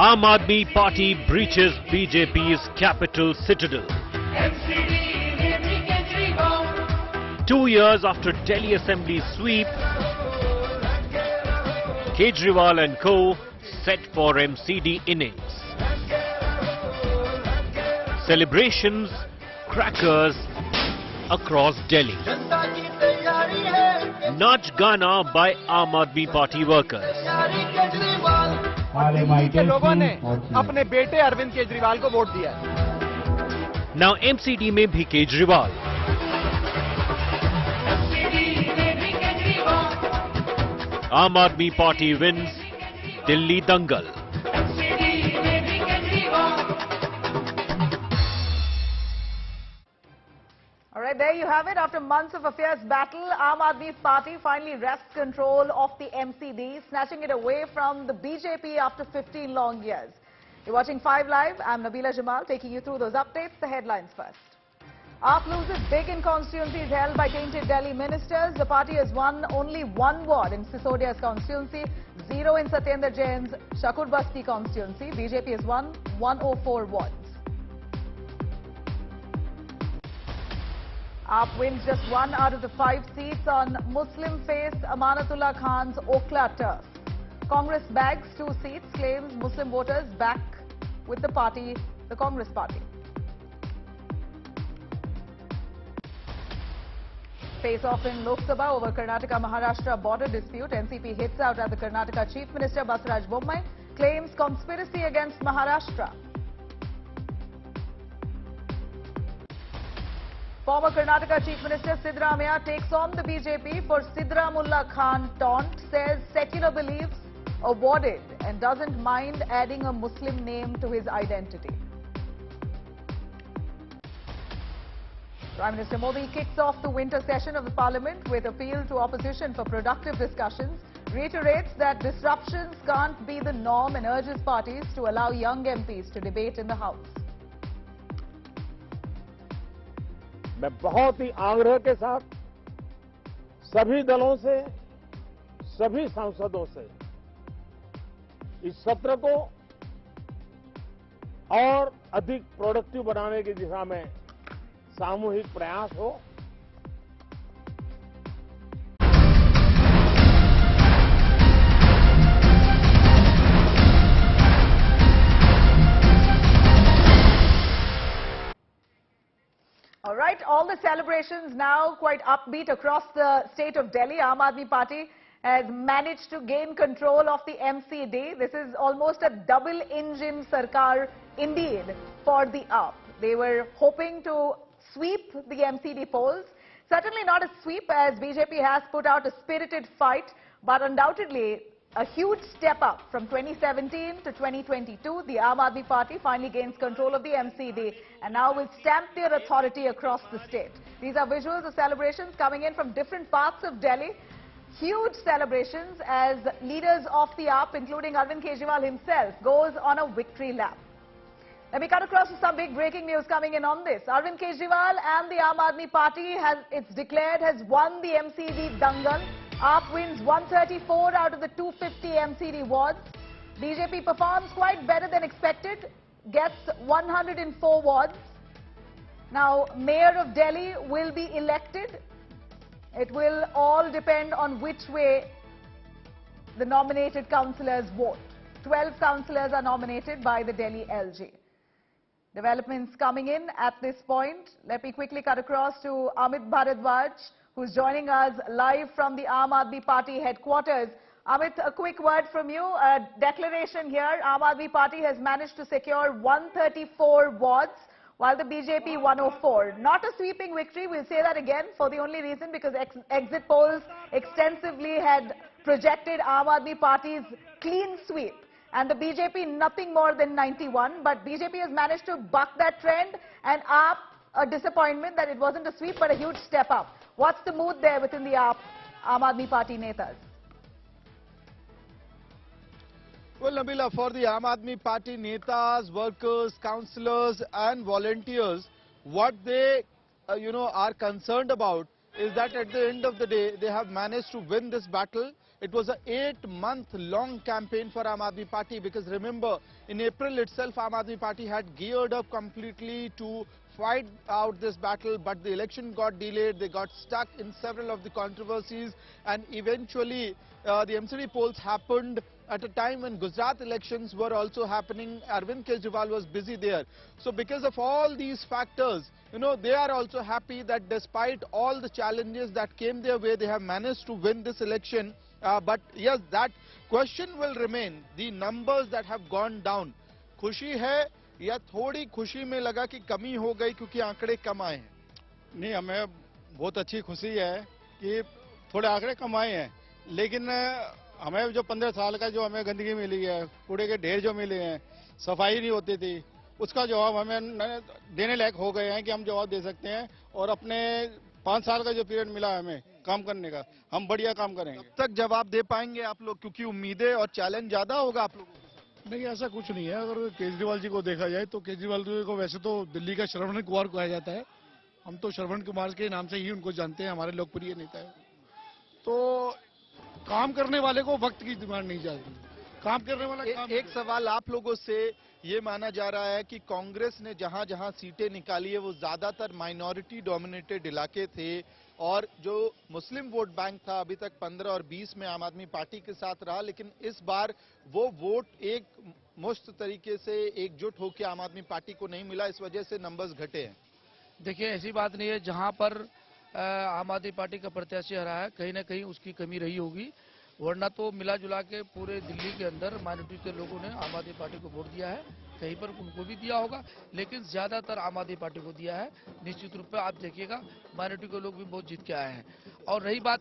Aam Aadmi Party breaches BJP's capital citadel. MCD, 2 years after Delhi Assembly sweep, Kejriwal and co. set for MCD innings. Celebrations, crackers across Delhi. Nach Gana by Aam Aadmi Party workers. Delhi के लोगों ने अपने बेटे अरविंद केजरीवाल को vote दिया। Now MCD में भी Kejriwal. Aam Aadmi Party wins Delhi Dangal. All right, there you have it. After months of a fierce battle, Aam Aadmi Party finally wrests control of the MCD, snatching it away from the BJP after 15 long years. You're watching 5 Live. I'm Nabila Jamal, taking you through those updates. The headlines first. AAP loses big in constituencies held by tainted Delhi ministers. The party has won only 1 ward in Sisodia's constituency, 0 in Satyendra Jain's Shakur Basti constituency. BJP has won 104 wards. AAP wins just 1 out of the 5 seats on Muslim-faced Amanatullah Khan's Okhla turf. Congress bags 2 seats, claims Muslim voters back with the party, the Congress party. Face-off in Lok Sabha over Karnataka-Maharashtra border dispute. NCP hits out at the Karnataka Chief Minister Basaraj Bommai, claims conspiracy against Maharashtra. Former Karnataka Chief Minister Siddaramaiah takes on the BJP for Siddaramullah Khan taunt, says secular beliefs awarded and doesn't mind adding a Muslim name to his identity. Prime Minister Modi kicks off the winter session of the Parliament with appeal to opposition for productive discussions, reiterates that disruptions can't be the norm and urges parties to allow young MPs to debate in the House. मैं बहुत ही आग्रह के साथ सभी दलों से, सभी सांसदों से इस सत्र को और अधिक प्रोडक्टिव बनाने की दिशा में सामूहिक प्रयास हो। All right, all the celebrations now quite upbeat across the state of Delhi. Aam Aadmi Party has managed to gain control of the MCD. This is almost a double-engine sarkar indeed for the AAP. They were hoping to sweep the MCD polls. Certainly not a sweep, as BJP has put out a spirited fight, but undoubtedly a huge step up from 2017 to 2022. The Aam Aadmi Party finally gains control of the MCD and now will stamp their authority across the state. These are visuals of celebrations coming in from different parts of Delhi. Huge celebrations as leaders of the AAP, including Arvind Kejriwal himself, goes on a victory lap. Let me cut across to some big breaking news coming in on this. Arvind Kejriwal and the Aam Aadmi Party has won the MCD Dangal. AAP wins 134 out of the 250 MCD wards. BJP performs quite better than expected, gets 104 wards. Now, Mayor of Delhi will be elected. It will all depend on which way the nominated councillors vote. 12 councillors are nominated by the Delhi LG. Developments coming in at this point. Let me quickly cut across to Amit Bharadwaj, who's joining us live from the Aam Aadmi Party headquarters. Amit, a quick word from you. A declaration here. Aam Aadmi Party has managed to secure 134 wards, while the BJP 104. Not a sweeping victory, we'll say that again, for the only reason because exit polls extensively had projected Aam Aadmi Party's clean sweep. And the BJP nothing more than 91, but BJP has managed to buck that trend, and AAP, a disappointment that it wasn't a sweep but a huge step up. What's the mood there within the AAP, Aam Aadmi Party netas? Well, Nabila, for the Aam Aadmi Party netas, workers, councillors and volunteers, what they, are concerned about is that at the end of the day, they have managed to win this battle. It was an 8-month-long campaign for Aam Aadmi Party, because remember, in April itself, Aam Aadmi Party had geared up completely to fight out this battle, but the election got delayed. They got stuck in several of the controversies, and eventually the MCD polls happened at a time when Gujarat elections were also happening. Arvind Kejriwal was busy there. So because of all these factors, you know, they are also happy that despite all the challenges that came their way, they have managed to win this election. But yes, that question will remain. The numbers that have gone down. खुशी है या थोड़ी खुशी में लगा कि कमी हो गई क्योंकि आंकड़े कम आए हैं? नहीं, हमें बहुत अच्छी खुशी है कि थोड़े आंकड़े कम आए हैं, लेकिन हमें जो 15 साल का जो हमें गंदगी मिली है, कूड़े के ढेर जो मिले हैं, सफाई नहीं होती थी, उसका जवाब हमें देने लायक हो गए हैं कि हम जवाब दे सकते हैं। और अपने 5 साल का जो पीरियड मिला है हमें काम करने का, हम बढ़िया काम करेंगे। कब तक जवाब दे पाएंगे आप लोग, क्योंकि उम्मीदें और चैलेंज ज्यादा होगा आप लोगों को? नहीं, ऐसा कुछ नहीं है। अगर केजरीवाल जी को देखा जाए तो केजरीवाल जी को वैसे तो दिल्ली का श्रवण कुमार कहा जाता है। हम तो श्रवण कुमार के नाम से ही उनको जानते हैं, हमारे लोकप्रिय नेता है। तो काम करने वाले को वक्त की डिमांड नहीं जाती, काम करने वाला एक सवाल आप लोगों से ये माना जा रहा है कि कांग्रेस ने जहां जहां सीटें निकाली है वो ज्यादातर माइनॉरिटी डोमिनेटेड इलाके थे, और जो मुस्लिम वोट बैंक था अभी तक 15 और 20 में आम आदमी पार्टी के साथ रहा, लेकिन इस बार वो वोट एक मुश्त तरीके से एकजुट होकर आम आदमी पार्टी को नहीं मिला, इस वजह से नंबर्स घटे हैं। देखिए, ऐसी बात नहीं है। जहां पर आम आदमी पार्टी का प्रत्याशी हरा है, कहीं ना कहीं उसकी कमी रही होगी, वरना तो मिला जुला के पूरे दिल्ली के अंदर माइनॉरिटी के लोगों ने आम आदमी पार्टी को वोट दिया है। कहीं पर उनको भी दिया होगा, लेकिन ज्यादातर आम आदमी पार्टी को दिया है। निश्चित रूप से आप देखिएगा, माइनॉरिटी के लोग भी बहुत जीत के आए हैं। और रही बात,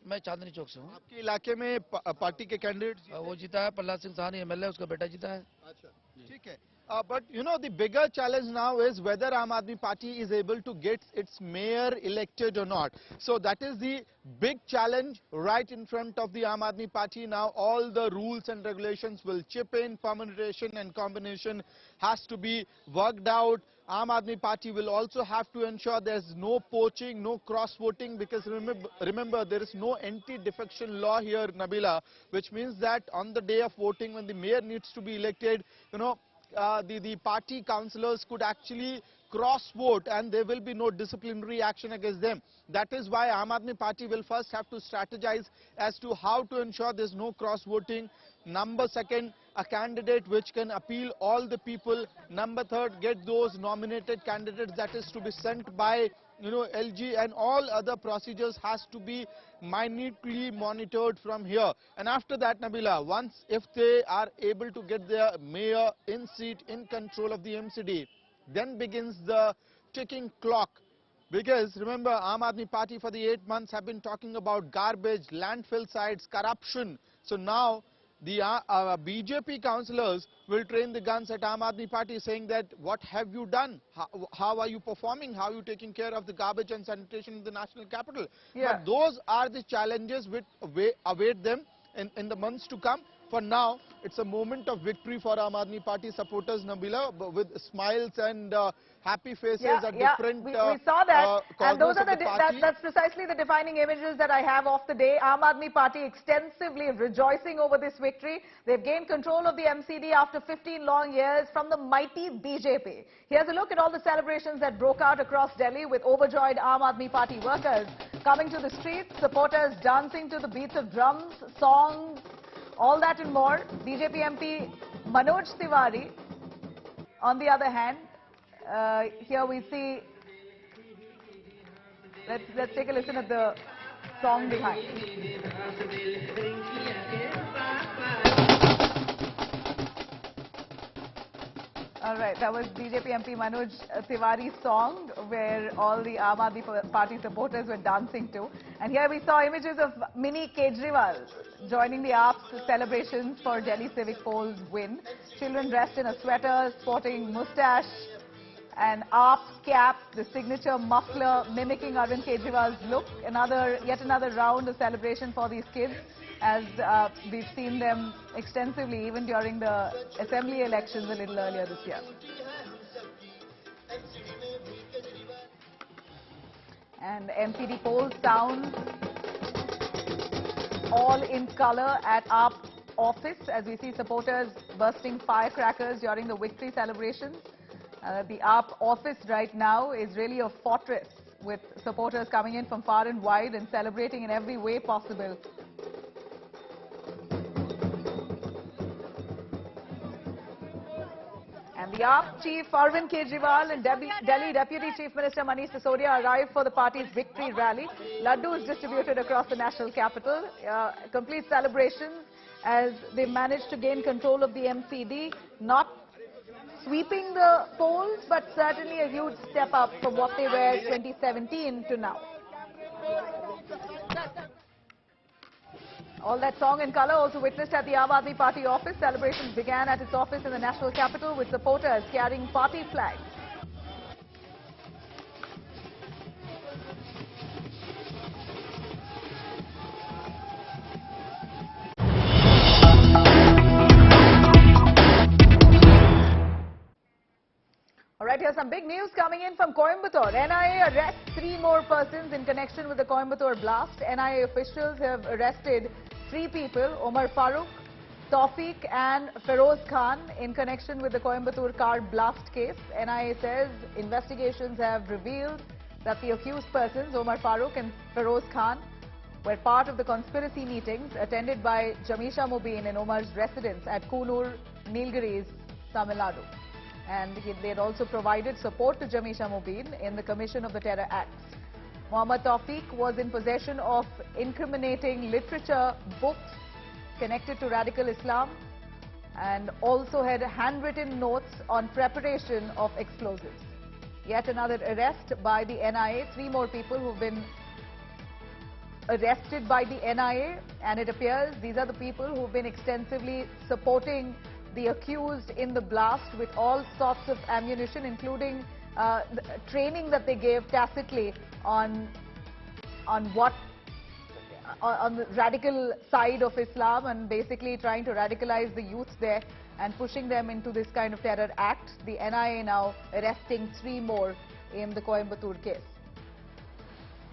मैं चांदनी चौक से हूँ। आपके इलाके में पार्टी के कैंडिडेट वो जीता है, प्रहलाद सिंह साहनी MLA, उसका बेटा जीता है। अच्छा, ठीक है। But you know, the bigger challenge now is whether Aam Aadmi Party is able to get its mayor elected or not. So that is the big challenge right in front of the Aam Aadmi Party now. All the rules and regulations will chip in. Permutation and combination has to be worked out. Aam Aadmi Party will also have to ensure there's no poaching, no cross-voting, because remember there is no anti-defection law here, Nabila, which means that on the day of voting, when the mayor needs to be elected, you know, the party councillors could actually cross-vote and there will be no disciplinary action against them. That is why Aam Aadmi Party will first have to strategize as to how to ensure there's no cross-voting. Number second, a candidate which can appeal all the people. Number third, get those nominated candidates, that is to be sent by, you know, LG, and all other procedures has to be minutely monitored from here. And after that, Nabila, once if they are able to get their mayor in seat, in control of the MCD, then begins the ticking clock. Because remember, Aam Aadmi Party for the 8 months have been talking about garbage, landfill sites, corruption. So now the BJP councillors will train the guns at Aam Aadmi Party, saying that what have you done? How are you performing? How are you taking care of the garbage and sanitation in the national capital? Yeah. But those are the challenges which await them in the months to come. For now, it's a moment of victory for Aam Aadmi Party supporters, Nabila, with smiles and happy faces at different we saw that, and those are that's precisely the defining images that I have of the day. Aam Aadmi Party extensively rejoicing over this victory. They've gained control of the MCD after 15 long years from the mighty BJP. Here's a look at all the celebrations that broke out across Delhi, with overjoyed Aam Aadmi Party workers coming to the streets, supporters dancing to the beats of drums, songs, all that and more. BJP MP Manoj Tiwari, on the other hand, here we see, let's take a listen at the song behind. All right, that was BJP MP Manoj Tiwari's song, where all the Aam Aadmi Party supporters were dancing to. And here we saw images of mini Kejriwal joining the AAP's celebrations for Delhi civic polls win. Children dressed in a sweater, sporting moustache and AAP cap, the signature muffler mimicking Arvind Kejriwal's look. Yet another round of celebration for these kids, as we've seen them extensively even during the assembly elections a little earlier this year. And MCD polls sound all in color at AAP office as we see supporters bursting firecrackers during the victory celebrations. The AAP office right now is really a fortress with supporters coming in from far and wide and celebrating in every way possible. And the AAP chief Arvind Kejriwal and Delhi Deputy Chief Minister Manish Sisodia arrived for the party's victory rally. Laddus distributed across the national capital. Complete celebrations as they managed to gain control of the MCD, not sweeping the polls, but certainly a huge step up from what they were 2017 to now. All that song and colour also witnessed at the Aam Aadmi Party office. Celebrations began at its office in the national capital with supporters carrying party flags. All right, here's some big news coming in from Coimbatore. NIA arrests 3 more persons in connection with the Coimbatore blast. NIA officials have arrested 3 people, Omar Farooq, Tawfiq and Feroz Khan, in connection with the Coimbatore car blast case. NIA says investigations have revealed that the accused persons, Omar Farooq and Feroz Khan, were part of the conspiracy meetings attended by Jamisha Mubin in Omar's residence at Kunur, Nilgiris, Tamil Nadu. And they had also provided support to Jamisha Mubin in the commission of the terror acts. Muhammad Tawfiq was in possession of incriminating literature books connected to radical Islam and also had handwritten notes on preparation of explosives. Yet another arrest by the NIA, 3 more people who've been arrested by the NIA, and it appears these are the people who've been extensively supporting the accused in the blast with all sorts of ammunition, including the training that they gave tacitly on the radical side of Islam and basically trying to radicalize the youth there and pushing them into this kind of terror act. The NIA now arresting 3 more in the Coimbatore case.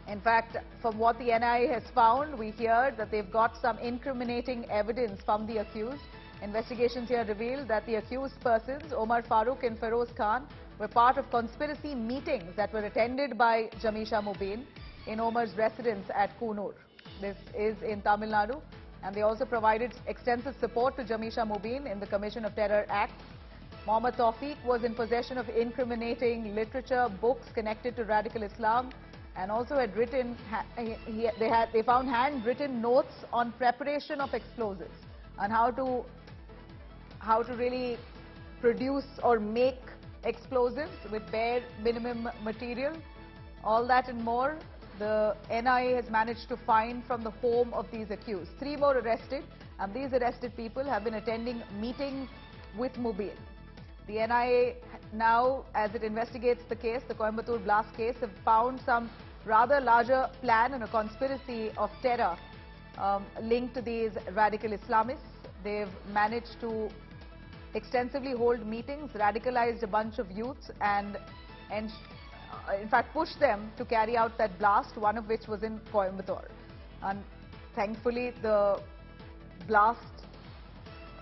In fact, from what the NIA has found, we hear that they've got some incriminating evidence from the accused. Investigations here reveal that the accused persons, Omar Farooq and Feroz Khan, were part of conspiracy meetings that were attended by Jamisha Mubin in Omar's residence at Kunur. This is in Tamil Nadu, and they also provided extensive support to Jamisha Mubin in the commission of terror acts. Muhammad Tawfiq was in possession of incriminating literature, books connected to radical Islam, and also had written, they found handwritten notes on preparation of explosives and how to really produce or make explosives with bare minimum material. All that and more, the NIA has managed to find from the home of these accused. 3 more arrested, and these arrested people have been attending meetings with Mubin. The NIA now, as it investigates the case, the Coimbatore blast case, have found some rather larger plan and a conspiracy of terror linked to these radical Islamists. They've managed to extensively hold meetings, radicalized a bunch of youths and in fact pushed them to carry out that blast, one of which was in Coimbatore. And thankfully the blast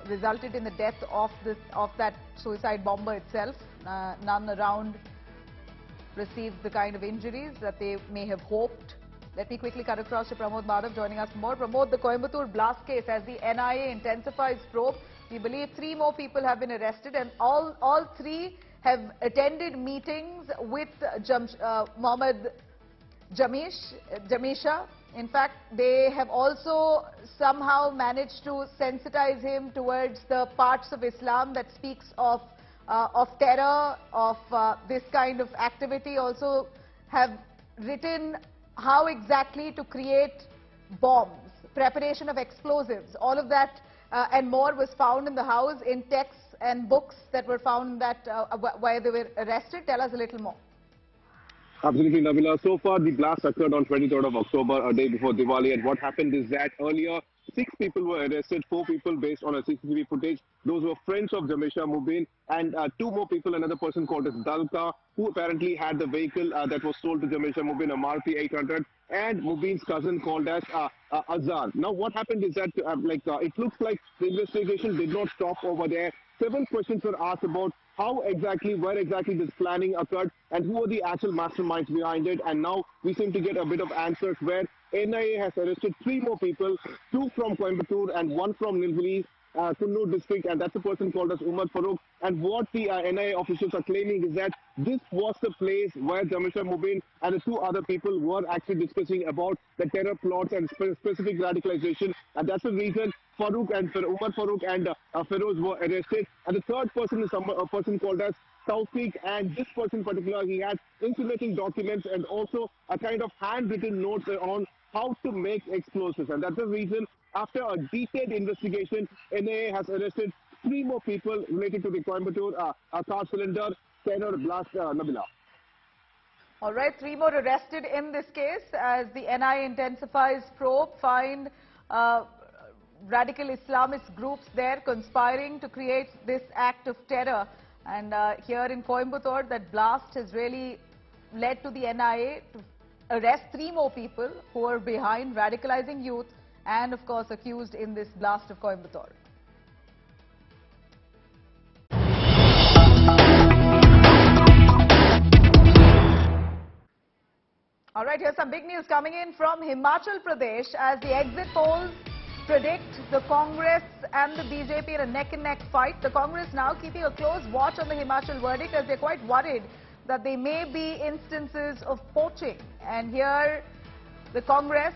resulted in the death of that suicide bomber itself. None around received the kind of injuries that they may have hoped. Let me quickly cut across to Pramod Madhav joining us more. Pramod, the Coimbatore blast case, as the NIA intensifies probe, we believe 3 more people have been arrested, and all 3 have attended meetings with Mohammed Jamisha. In fact, they have also somehow managed to sensitize him towards the parts of Islam that speaks of terror, of this kind of activity. Also have written how exactly to create bombs, preparation of explosives, all of that and more was found in the house in texts and books that were found that while they were arrested. Tell us a little more. Absolutely, Nabila. So far, the blast occurred on 23rd of October, a day before Diwali. And what happened is that earlier, 6 people were arrested, 4 people based on a CCTV footage. Those were friends of Jamisha Mubin, and 2 more people, another person called as Dalka, who apparently had the vehicle that was sold to Jamisha Mubin, a Maruti 800, and Mubin's cousin called as Azhar. Now what happened is that it looks like the investigation did not stop over there. Several questions were asked about where exactly this planning occurred, and who are the actual masterminds behind it. And now we seem to get a bit of answers where NIA has arrested 3 more people, 2 from Coimbatore and 1 from Nilgiri, Kunnur district, and that's a person called as Umar Farooq. And what the NIA officials are claiming is that this was the place where Jamisha Mubin and the 2 other people were actually discussing about the terror plots and specific radicalization, and that's the reason Umar Farooq and Feroz were arrested. And the third person is a person called as Tawfiq, and this person in particular, he had incriminating documents and also a kind of handwritten notes on how to make explosives. And that's the reason, after a detailed investigation, NIA has arrested 3 more people related to the Coimbatore car cylinder terror blast, Nabila. All right, 3 more arrested in this case as the NIA intensifies probe, find radical Islamist groups there conspiring to create this act of terror. And here in Coimbatore, that blast has really led to the NIA to arrest 3 more people who are behind radicalizing youth and, of course, accused in this blast of Coimbatore. All right, here's some big news coming in from Himachal Pradesh as the exit polls predict the Congress and the BJP in a neck-and-neck fight. The Congress now keeping a close watch on the Himachal verdict as they're quite worried that there may be instances of poaching. And here, the Congress,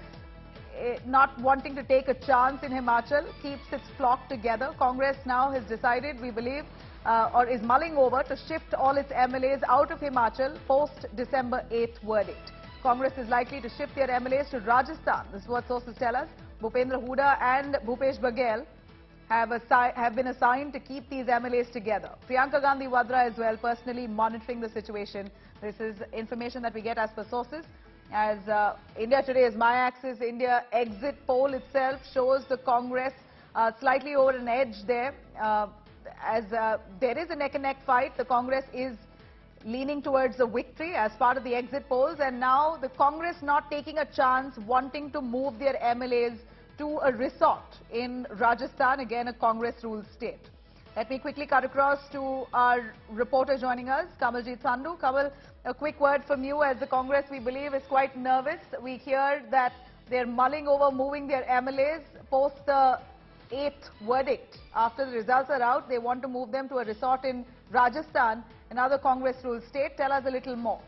not wanting to take a chance in Himachal, keeps its flock together. Congress now has decided, we believe, or is mulling over to shift all its MLAs out of Himachal post-December 8th verdict. Congress is likely to shift their MLAs to Rajasthan. This is what sources tell us. Bhupendra Hooda and Bhupesh Baghel have been assigned to keep these MLAs together. Priyanka Gandhi Vadra as well, personally monitoring the situation. This is information that we get as per sources. As India Today's My Axis India exit poll itself shows the Congress slightly over an edge there. As there is a neck-and-neck fight, the Congress is leaning towards a victory as part of the exit polls, and now the Congress not taking a chance, wanting to move their MLAs to a resort in Rajasthan, again a Congress-ruled state. Let me quickly cut across to our reporter joining us, Kamaljeet Sandhu. Kamal, a quick word from you, as the Congress, we believe, is quite nervous. We hear that they're mulling over moving their MLAs post the 8th verdict. After the results are out, they want to move them to a resort in Rajasthan, another Congress-ruled state. Tell us a little more.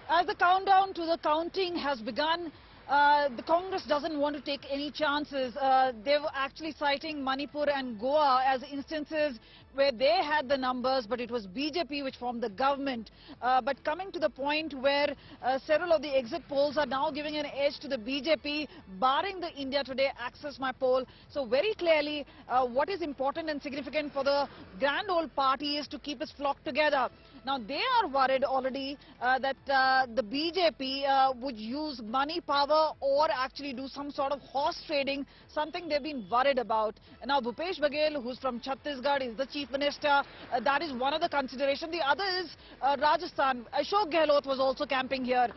As the countdown to the counting has begun, the Congress doesn't want to take any chances. They were actually citing Manipur and Goa as instances where they had the numbers, but it was BJP which formed the government. But coming to the point where several of the exit polls are now giving an edge to the BJP, barring the India Today Access My Poll. So very clearly, what is important and significant for the grand old party is to keep its flock together. Now, they are worried already that the BJP would use money, power, or actually do some sort of horse trading, something they've been worried about. And now, Bhupesh Baghel, who's from Chhattisgarh, is the Chief Minister. That is one of the considerations. The other is Rajasthan. Ashok Gehlot was also camping here.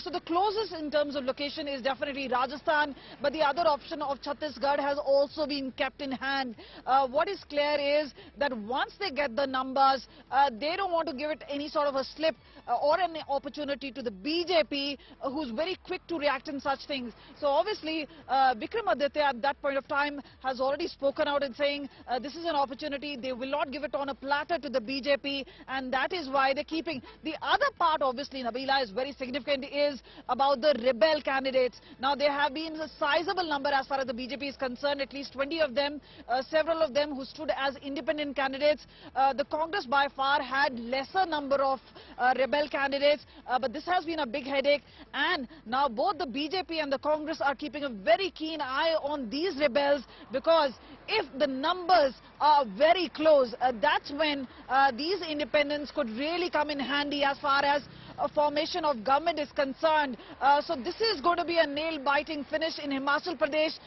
So the closest in terms of location is definitely Rajasthan, but the other option of Chhattisgarh has also been kept in hand. What is clear is that once they get the numbers, they don't want to give it any sort of a slip or an opportunity to the BJP, who's very quick to react in such things. So obviously, Vikramaditya at that point of time has already spoken out and saying this is an opportunity. They will not give it on a platter to the BJP, and that is why they're keeping. The other part, obviously, Nabila, is very significant, is about the rebel candidates. Now, there have been a sizable number as far as the BJP is concerned, at least 20 of them, several of them who stood as independent candidates. The Congress by far had lesser number of rebel candidates, but this has been a big headache, and now both the BJP and the Congress are keeping a very keen eye on these rebels, because if the numbers are very close, that's when these independents could really come in handy as far as formation of government is concerned. So this is going to be a nail-biting finish in Himachal Pradesh,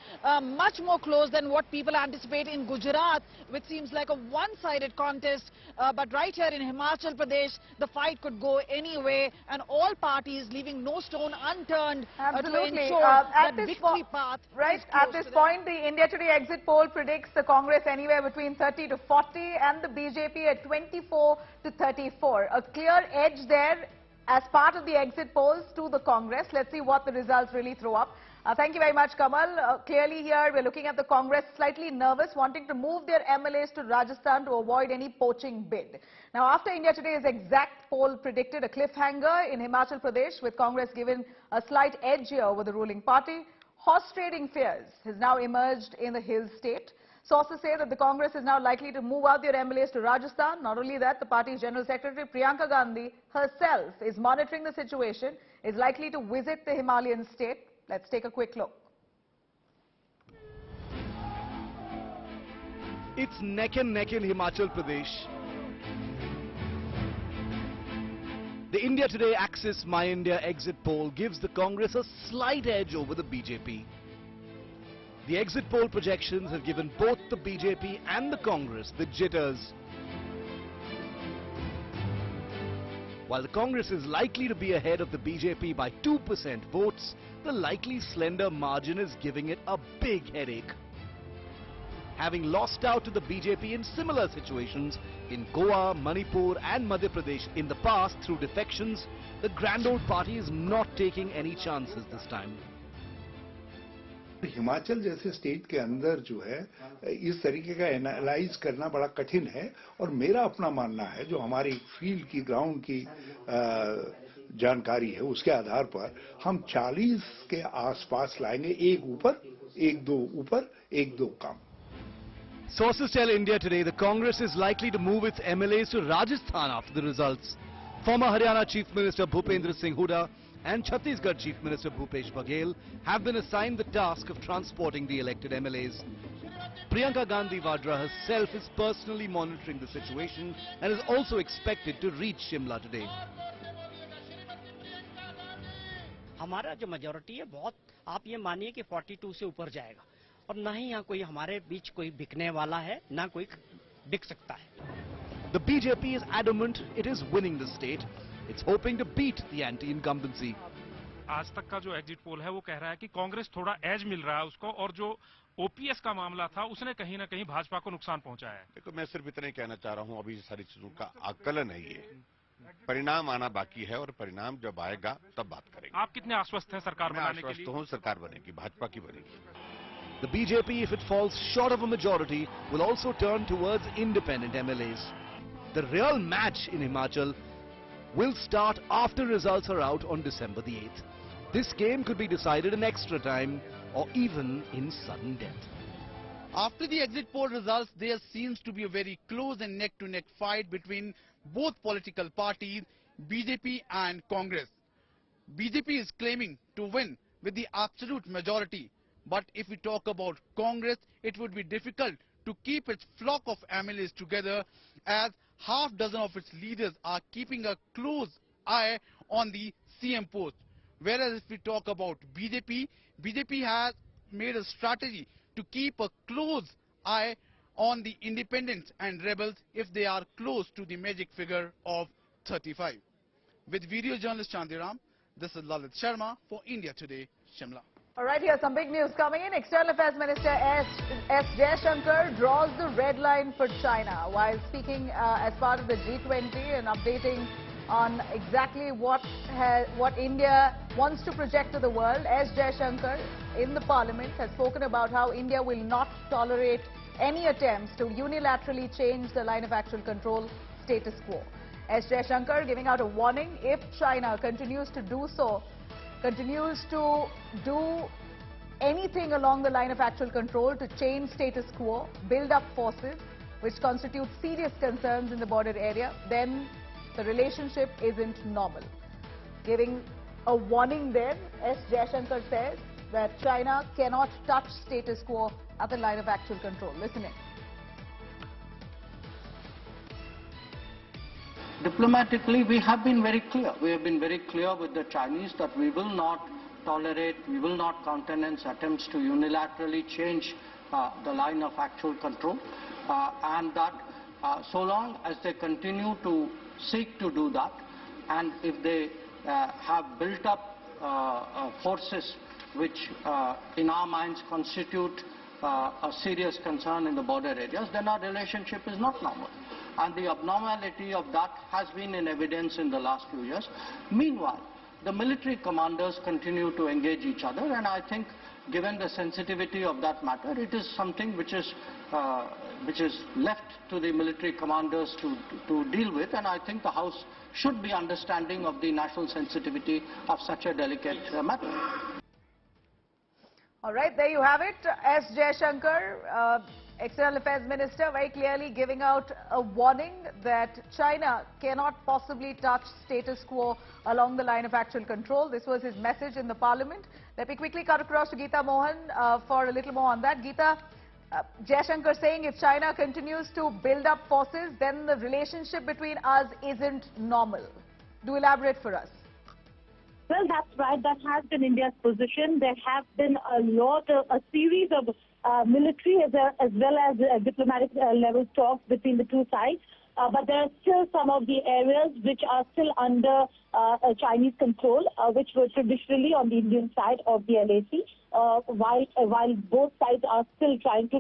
much more close than what people anticipate in Gujarat, which seems like a one-sided contest. But right here in Himachal Pradesh, the fight could go any way, and all parties leaving no stone unturned to ensure that victory path. Right, at this point, the India Today exit poll predicts the Congress anywhere between 30 to 40 and the BJP at 24 to 34. A clear edge there as part of the exit polls to the Congress. Let's see what the results really throw up. Thank you very much, Kamal. Clearly here, we're looking at the Congress slightly nervous, wanting to move their MLAs to Rajasthan to avoid any poaching bid. Now, after India Today's exact poll predicted a cliffhanger in Himachal Pradesh, with Congress given a slight edge here over the ruling party, horse trading fears has now emerged in the Hill state. Sources say that the Congress is now likely to move out their MLAs to Rajasthan. Not only that, the party's General Secretary Priyanka Gandhi herself is monitoring the situation, is likely to visit the Himalayan state. Let's take a quick look. It's neck and neck in Himachal Pradesh. The India Today Axis My India exit poll gives the Congress a slight edge over the BJP. The exit poll projections have given both the BJP and the Congress the jitters. While the Congress is likely to be ahead of the BJP by 2% votes, the likely slender margin is giving it a big headache. Having lost out to the BJP in similar situations in Goa, Manipur and Madhya Pradesh in the past through defections, the grand old party is not taking any chances this time. Himachal जैसे state के अंदर जो है इस तरीके का analyse करना बड़ा कठिन है और मेरा अपना मानना है जो हमारी फील्ड की ग्राउंड की जानकारी है उसके आधार पर हम 40 के आसपास लाएंगे, एक ऊपर एक दो कम. Sources tell India Today the Congress is likely to move its MLAs to Rajasthan after the results. Former Haryana Chief Minister Bhupendra Singh Hooda and Chhattisgarh Chief Minister Bhupesh Baghel have been assigned the task of transporting the elected MLAs. Priyanka Gandhi Vadra herself is personally monitoring the situation and is also expected to reach Shimla today. हमारा जो majority है बहुत आप ये मानिए कि 42 से ऊपर जाएगा और ना ही यहाँ कोई हमारे बीच कोई बिकने वाला है ना कोई बिक सकता है. The BJP is adamant it is winning the state. It's hoping to beat the anti-incumbency. आज तक का जो एग्जिट पोल है वो कह रहा है कि कांग्रेस थोड़ा एज मिल रहा है उसको और जो ओपीएस का मामला था उसने कहीं ना कहीं भाजपा को नुकसान पहुंचाया है. देखो मैं सिर्फ इतना ही कहना चाह रहा हूं अभी सारी चीजों का आकलन है ये परिणाम आना बाकी है और परिणाम जब आएगा तब बात करेंगे. आप कितने आश्वस्त हैं सरकार बनाने के लिए? आश्वस्त हूं सरकार बनेगी भाजपा की बनेगी. The BJP, if it falls short of a majority, will also turn towards independent MLAs. The real match in Himachal will start after results are out on December the 8th. This game could be decided in extra time or even in sudden death. After the exit poll results, there seems to be a very close and neck-to-neck fight between both political parties, BJP and Congress. BJP is claiming to win with the absolute majority. But if we talk about Congress, it would be difficult to keep its flock of MLAs together as half dozen of its leaders are keeping a close eye on the CM post. Whereas if we talk about BJP, BJP has made a strategy to keep a close eye on the independents and rebels if they are close to the magic figure of 35. With video journalist Chandiram, this is Lalit Sharma for India Today, Shimla. All right, here's some big news coming in. External Affairs Minister S. Jaishankar draws the red line for China while speaking as part of the G20 and updating on exactly what India wants to project to the world. S. Jaishankar in the parliament has spoken about how India will not tolerate any attempts to unilaterally change the line of actual control status quo. S. Jaishankar giving out a warning if China continues to do anything along the line of actual control to change status quo, build up forces which constitute serious concerns in the border area, then the relationship isn't normal. Giving a warning there, S. Jaishankar says that China cannot touch status quo at the line of actual control. Listen in. Diplomatically, we have been very clear. We have been very clear with the Chinese that we will not tolerate, we will not countenance attempts to unilaterally change the line of actual control, and that so long as they continue to seek to do that, and if they have built up forces which in our minds constitute a serious concern in the border areas, then our relationship is not normal. And the abnormality of that has been in evidence in the last few years. Meanwhile, the military commanders continue to engage each other, and I think given the sensitivity of that matter, it is something which is left to the military commanders to deal with, and I think the House should be understanding of the national sensitivity of such a delicate matter. All right, there you have it. S. Jaishankar, External Affairs Minister, very clearly giving out a warning that China cannot possibly touch status quo along the line of actual control. This was his message in the parliament. Let me quickly cut across to Geeta Mohan for a little more on that. Geeta, Jaishankar saying if China continues to build up forces, then the relationship between us isn't normal. Do elaborate for us. Well, that's right. That has been India's position. There have been a series of military as well as diplomatic level talks between the two sides. But there are still some of the areas which are still under Chinese control, which were traditionally on the Indian side of the LAC, while both sides are still trying to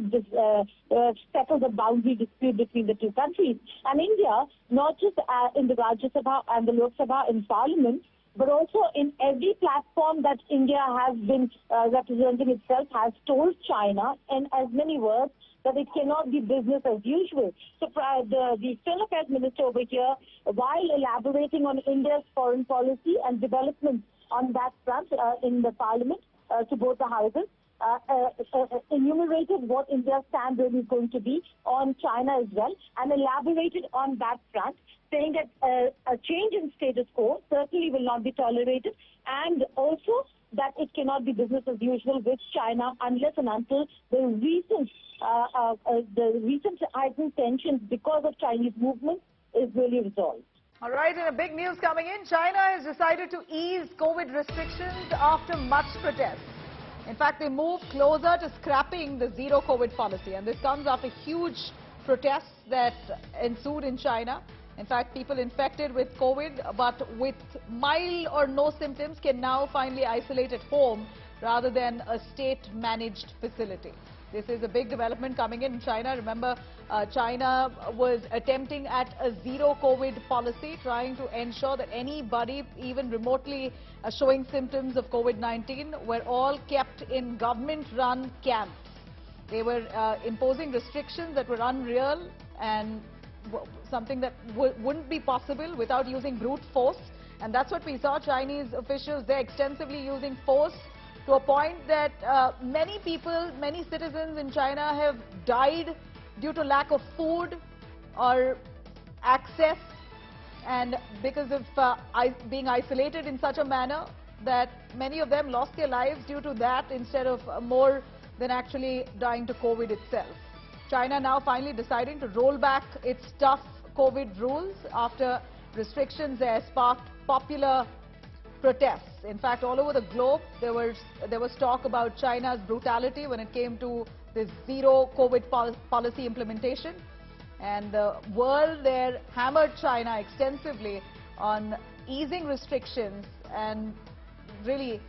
settle the boundary dispute between the two countries. And India, not just in the Rajya Sabha and the Lok Sabha in Parliament, but also in every platform that India has been representing itself, has told China in as many words that it cannot be business as usual. So the External Affairs Minister over here, while elaborating on India's foreign policy and developments on that front in the Parliament to both the houses, enumerated what India's stand really is going to be on China as well, and elaborated on that front, saying that a change in status quo certainly will not be tolerated, and also that it cannot be business as usual with China unless and until the recent heightened tensions because of Chinese movements is really resolved. All right, and a big news coming in. China has decided to ease COVID restrictions after much protest. In fact, they moved closer to scrapping the zero COVID policy, and this comes after huge protests that ensued in China. In fact, people infected with COVID but with mild or no symptoms can now finally isolate at home rather than a state-managed facility. This is a big development coming in China. Remember, China was attempting at a zero COVID policy, trying to ensure that anybody even remotely showing symptoms of COVID-19 were all kept in government-run camps. They were imposing restrictions that were unreal and something that wouldn't be possible without using brute force. And that's what we saw. Chinese officials, they're extensively using force to a point that many people, many citizens in China have died due to lack of food or access, and because of being isolated in such a manner that many of them lost their lives due to that instead of more than actually dying to COVID itself. China now finally deciding to roll back its tough COVID rules after restrictions there sparked popular protests. In fact, all over the globe, there was talk about China's brutality when it came to this zero COVID policy implementation. And the world there hammered China extensively on easing restrictions and really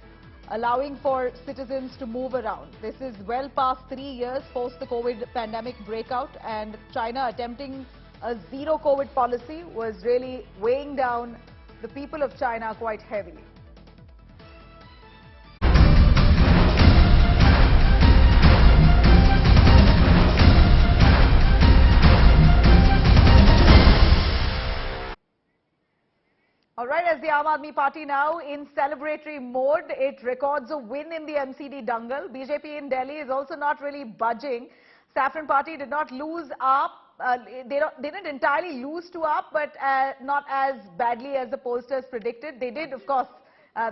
allowing for citizens to move around. This is well past 3 years post the COVID pandemic breakout, and China attempting a zero COVID policy was really weighing down the people of China quite heavily. All right, as the Aam Aadmi Party now in celebratory mode, it records a win in the MCD dangle. BJP in Delhi is also not really budging. Saffron Party did not lose AAP. They didn't entirely lose to AAP, but not as badly as the pollsters predicted. They did, of course,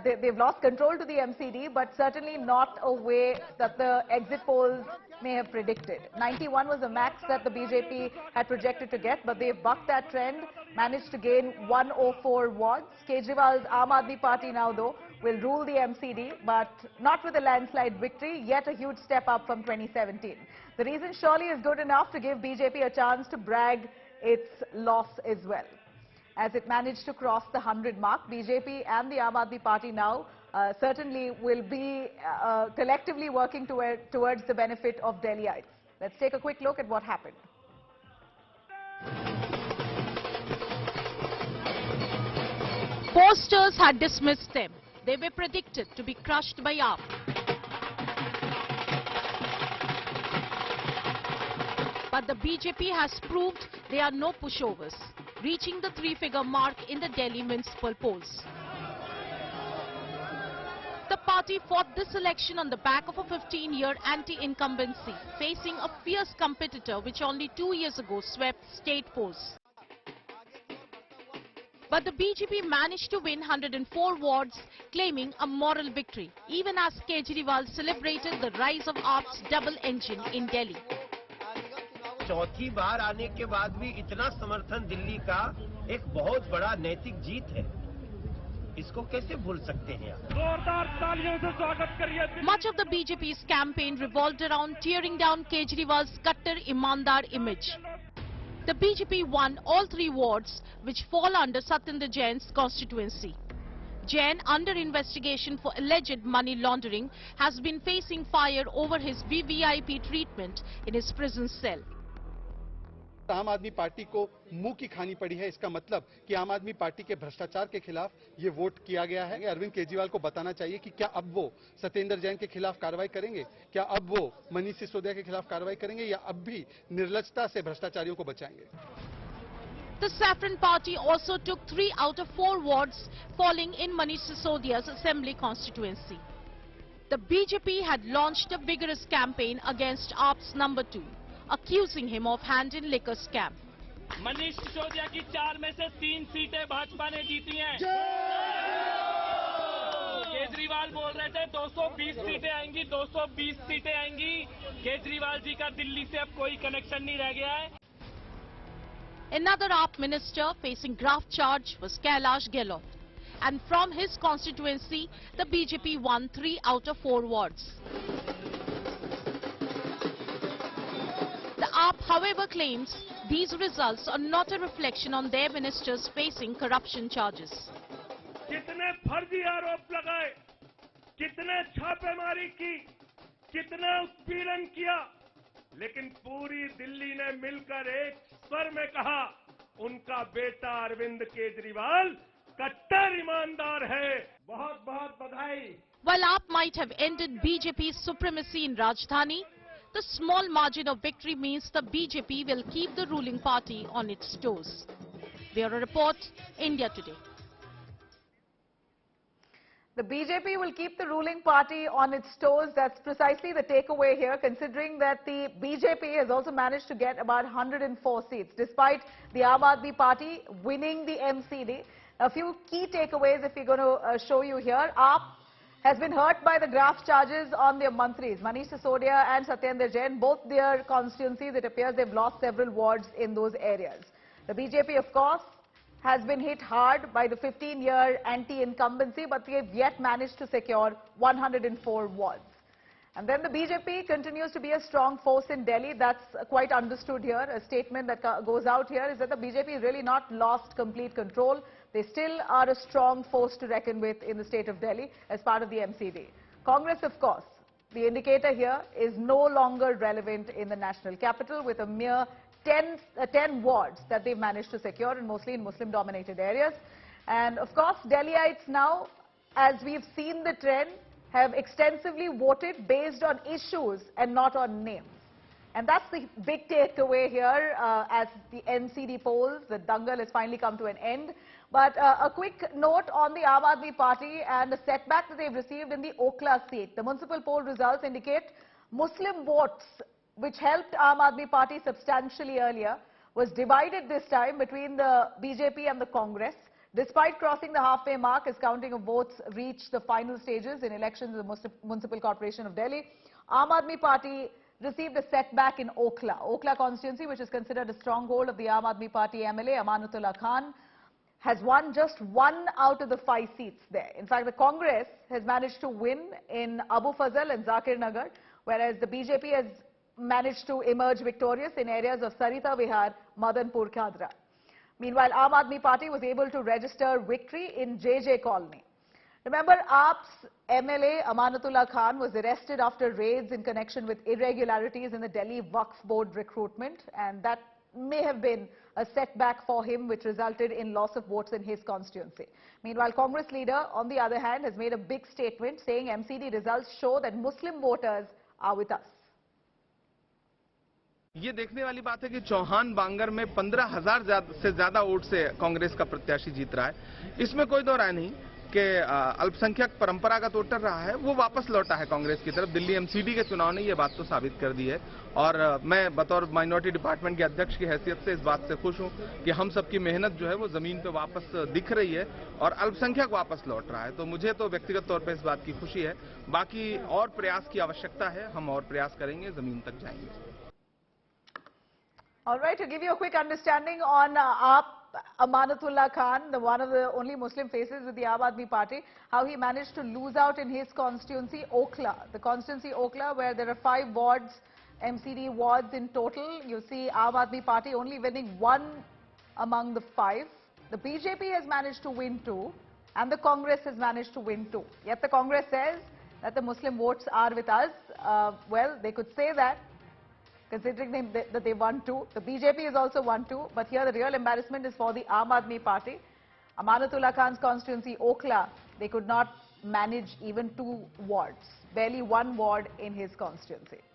They've lost control to the MCD, but certainly not a way that the exit polls may have predicted. 91 was the max that the BJP had projected to get, but they've bucked that trend, managed to gain 104 wards. Kejriwal's Aam Aadmi Party now, though, will rule the MCD, but not with a landslide victory, yet a huge step up from 2017. The reason surely is good enough to give BJP a chance to brag its loss as well. As it managed to cross the 100 mark, BJP and the Aam Aadmi Party now certainly will be collectively working towards the benefit of Delhiites. Let's take a quick look at what happened. Posters had dismissed them. They were predicted to be crushed by AAP. But the BJP has proved they are no pushovers, reaching the three-figure mark in the Delhi municipal polls. The party fought this election on the back of a 15-year anti-incumbency, facing a fierce competitor which only 2 years ago swept state polls. But the BJP managed to win 104 wards, claiming a moral victory, even as Kejriwal celebrated the rise of AAP's double engine in Delhi. चौथी बार आने के बाद भी इतना समर्थन दिल्ली का एक बहुत बड़ा नैतिक जीत है। इसको कैसे भूल सकते हैं आप? जोरदार तालियों से स्वागत करिए। Much of the BJP's campaign revolved around tearing down Kejriwal's Kattar Imandar image. The BJP won all 3 wards, which fall under Satyendra Jain's constituency. Jain, under investigation for alleged money laundering, has been facing fire over his VVIP treatment in his prison cell. आम आदमी party को मुंह की खानी पड़ी है। इसका मतलब कि आम आदमी पार्टी के भ्रष्टाचार के खिलाफ ये वोट किया गया है। अरविंद केजरीवाल को बताना चाहिए कि क्या अब वो सत्येंद्र जैन के खिलाफ कार्रवाई करेंगे, क्या अब वो मनीष सिसोदिया के खिलाफ कार्रवाई करेंगे, या अब भी निर्लजता से भ्रष्टाचारियों को बचाएंगे। The Saffron Party also took 3 out of 4 wards, falling in Manish Sisodia's assembly constituency. The BJP had launched a vigorous campaign against AAP's number 2, accusing him of hand in liquor scam. Manish Sisodia की 4 में से 3 सीटें भाजपा ने जीती हैं। केजरीवाल बोल रहे थे 220 सीटें आएंगी, 220 सीटें आएंगी। केजरीवाल जी का दिल्ली से अब कोई कनेक्शन नहीं रह गया है। Another AAP minister facing graft charge was Kailash Gehlot, and from his constituency, the BJP won 3 out of 4 wards. The AAP, however, claims these results are not a reflection on their ministers facing corruption charges. कितने फर्जी आरोप लगाए, कितने छापेमारी की, कितना उत्पीड़न किया, लेकिन पूरी दिल्ली ने मिलकर एक स्वर में कहा, उनका बेटा अरविंद केजरीवाल कट्टर ईमानदार है। बहुत बहुत बधाई। While AAP might have ended BJP's supremacy in Rajdhani, the small margin of victory means the BJP will keep the ruling party on its toes. Bureau Report, India Today. The BJP will keep the ruling party on its toes. That's precisely the takeaway here, considering that the BJP has also managed to get about 104 seats, despite the Aam Aadmi Party winning the MCD. A few key takeaways if we're going to show you here. AAP has been hurt by the graft charges on their mantris, Manish Sisodia and Satyendra Jain. Both their constituencies, it appears they've lost several wards in those areas. The BJP, of course, has been hit hard by the 15-year anti-incumbency, but they have yet managed to secure 104 wards. And then the BJP continues to be a strong force in Delhi. That's quite understood here. A statement that goes out here is that the BJP has really not lost complete control. They still are a strong force to reckon with in the state of Delhi as part of the MCD. Congress, of course, the indicator here is no longer relevant in the national capital, with a mere 10 wards that they've managed to secure, and mostly in Muslim-dominated areas. And of course, Delhiites now, as we've seen the trend, have extensively voted based on issues and not on names. And that's the big takeaway here as the MCD polls. The dangal has finally come to an end. But a quick note on the Aam Aadmi Party and the setback that they've received in the Okla seat. The municipal poll results indicate Muslim votes, which helped Aam Aadmi Party substantially earlier, was divided this time between the BJP and the Congress. Despite crossing the halfway mark as counting of votes reached the final stages in elections of the Municipal Corporation of Delhi, Aam Aadmi Party received a setback in Okhla constituency, which is considered a stronghold of the Aam Aadmi Party MLA, Amanatullah Khan, has won just 1 out of the 5 seats there. In fact, the Congress has managed to win in Abu Fazal and Zakir Nagar, whereas the BJP has managed to emerge victorious in areas of Sarita Vihar, Madanpur Khadra. Meanwhile, Aam Aadmi Party was able to register victory in JJ Colony. Remember, AAP's MLA Amanatullah Khan was arrested after raids in connection with irregularities in the Delhi Waqf Board recruitment, and that may have been a setback for him, which resulted in loss of votes in his constituency. Meanwhile, Congress leader, on the other hand, has made a big statement saying MCD results show that Muslim voters are with us. ये देखने वाली बात है कि चौहान बांगर में 15,000 से ज्यादा vote से कांग्रेस का प्रत्याशी जीत रहा है। इसमें कोई दो राय नहीं कि अल्पसंख्यक परंपरागत वोटर रहा है, वो वापस लौटा है कांग्रेस की तरफ। दिल्ली एमसीडी के चुनाव ने ये बात तो साबित कर दी है और मैं बतौर माइनॉरिटी डिपार्टमेंट के अध्यक्ष की हैसियत से इस बात से खुश हूं कि हम सबकी मेहनत जो है वो जमीन पे वापस दिख रही है और अल्पसंख्यक वापस लौट रहा है। तो मुझे तो व्यक्तिगत तौर पर इस बात की खुशी है। बाकी और प्रयास की आवश्यकता है, हम और प्रयास करेंगे, जमीन तक जाएंगे। All right, to give you a quick understanding on Amanatullah Khan, one of the only Muslim faces with the Aam Aadmi Party, how he managed to lose out in his constituency, Okhla. The constituency Okhla, where there are 5 wards, MCD wards in total. You see Aam Aadmi Party only winning 1 among the 5. The BJP has managed to win 2, and the Congress has managed to win 2. Yet the Congress says that the Muslim votes are with us. Well, they could say that, considering that they won 2. The BJP has also won 2, but here the real embarrassment is for the Aam Aadmi Party. Amanatullah Khan's constituency, Okhla, they could not manage even 2 wards, barely 1 ward in his constituency.